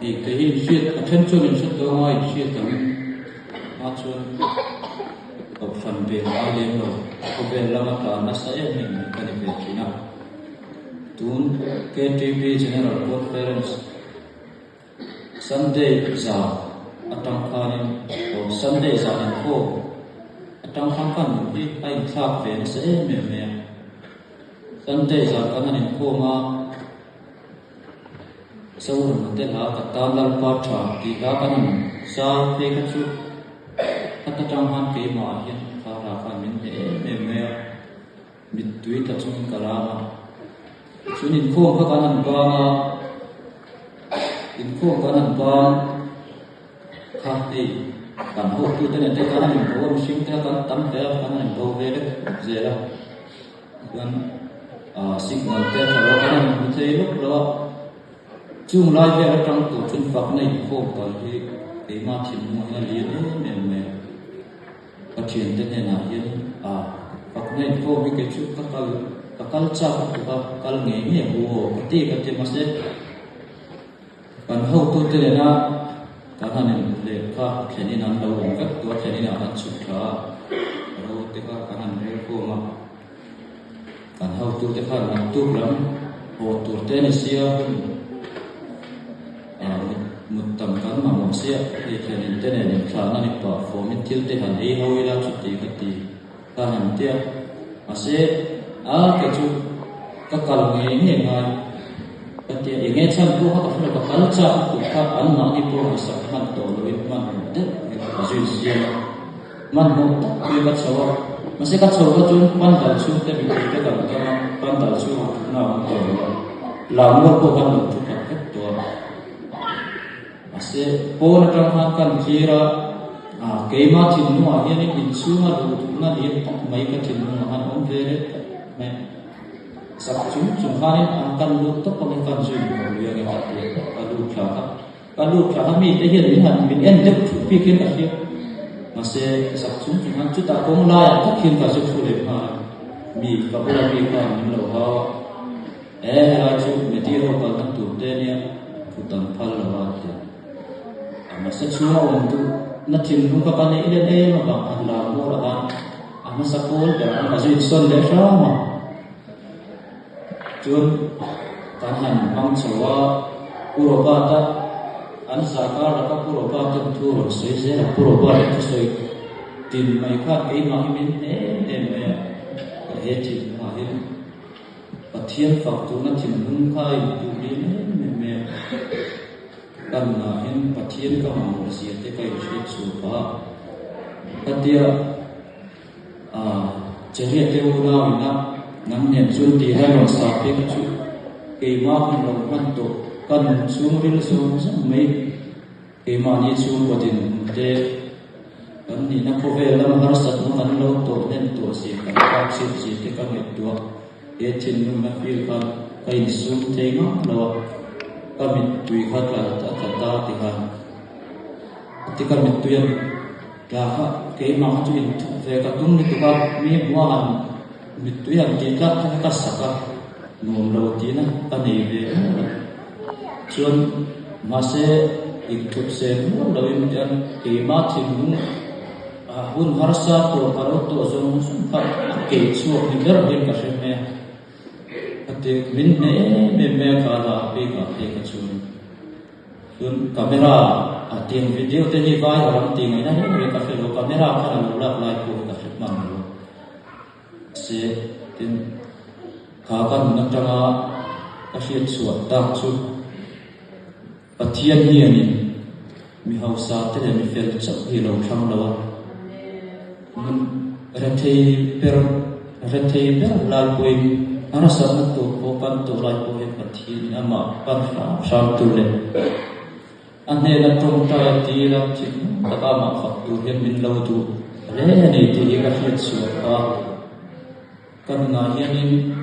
อีกแต่อีเสียดเช่นช่วยสุดตัวง่ายเสียดกันมาชวนกับฟันเป็นอะไรเนาะก็เป็นละมาตานัสเองนี่กันเป็นที่น่ะตุน KTP General Conference Sunday จะอังคารโอ Sunday จะอังคารอังคารกันที่ไอ้ทราบเป็นเสียเมีย Sunday จะกันนั่นโคมาสวรรค์เตลาตัดตาลปาชาที่ลากันสาเทกันชุอัตจังหันเกมาเห็นฟาราฟันมินเอเมมิดตุยตัดชุนกลาชุนินโคงกันนันบาอินโคงกันนันบาข้าที่กันหูตุเตนเตกันนันโบมชิมเตกันตั้มเตกันนันโบเวเดเจล่ากันสิกนัลเตกันว่ากันนันมุทัยลุกแล้วchung lai ve atang to chun fak nei kho ka hi e ma thin mo na li ne me pathian te ne na yin fak nei kho mi ke chu ka kal cha ka kal nge nge bo ti ka te ma se kan ho to te na ka hanen le ka kheni nan lo ka to kheni na an chu tha ro te ka han re ko ma kan ho to te ka na tu ram ho to te ne sia mutam kan ma mo sia e khen internet ni thana ni pa form til te han e hoila chuti kati ta han tia ase ke chu ka kal nge nge ngai kati e nge chan ko ha ka kal cha ku ka an na ni po sa man to lo it man de ka ju sia man mo ke ka chawa mase ka chawa chun man dal chu te bi te ka pan dal chu na ko la mo ko kan lo chu ka to se pon atang kan kira keima thinnu ahian in chunga ru na ni mai ka thinnu han on vere me sak chu chungharin kan lu to ko kan ju ko ya ga ka lu kha mi te hian ni han min en de pi kin ka hi ma se sak chu chunghan chu ta kong la ya ta kin ka chu fu le ma mi ka bula mi ka min lo ha ha chu me ti ho ka kan tu te ne fu tan phal la wa te masa chua untuk natin nungka pa na ilan ma ba ang lamo ra ang sa kol da ang azin son da sama jun tahan ang sawa puro bata an sakar ka puro bata turo sei sei puro bata sei tin mai ka ei ma min me he ti ma he pathian fak tu natin nungka i ni me kan na hin pathian ka ma sia te kai shit su pa patia cheria te una ina nam nen chun ti ha no sa pe ka chu ke ma kan lo man to kan su ril su mai ke ma ni chu ko din te kan ni na ko ve la har sat no kan lo to nen to si kan ka si te ka me to e chin nu na fil ka kai su te no lo kami tui khatla ta ti ha ti kami tuyan la ha ke ma tu in ve ka tum ni ka mi bua han mi tuyan ti ka ka saka nom lo ti na ka nei ve chuan ma se ik thup se lo in jan ke ma thin hun har sa ko paro to zong sum pa ke chu ni ber din ka se me ate min me ka la pe ka te ka chun yun camera ating video te ni vai ram ti ngai na ni ka fe lo camera ka lo lak lai ko ka fe man lo se tin ka kan na tanga ka hiat chuat ta chu pathian hi ani mi hausa te mi fel chap hi lo thang lo mun rathei per lal koi arasa to opan to lai ko he pathian ama pan sam tu le ane la tong ta ti la chi ta ma fa tu he min lo tu re ne ti ka hiat su ka kan na hianin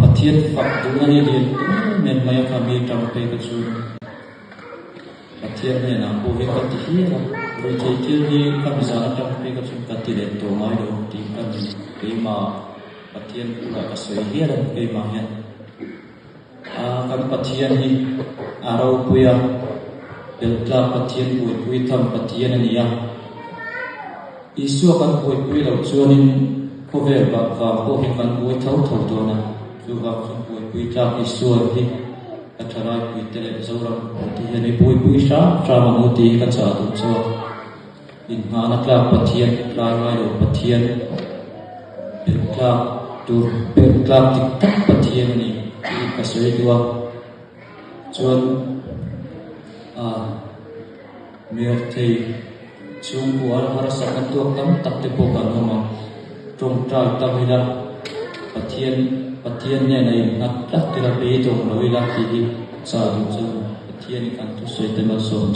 pathian fa tu na ni din men mai ka mi tam pe ka chu pathian ne na ko he ka ti hi ro che ti ni ka mi sa tam pe ka chu ka ti le to mai do ti ka ni ma pathian pula ka soi hian ke ma hian kan pathian hi arau puya belka pathian pui tham pathian ania isu kan pui lo chuanin khovel ba ko hi kan pui thau to na chu ba pui ta isu hi atharai pui tele zoram ti hani pui sha ma mu ti ka cha tu chu in ha na kla pathian kla ngai lo pathian belka tik tak pathian ni ka soi dua chuan mir thei chung bual har sakan tu tam tak te po kan ma trong trai tamila pathian ne nei nak tak te la pe to noi la ki sa du chu pathian kan tu soi te ma som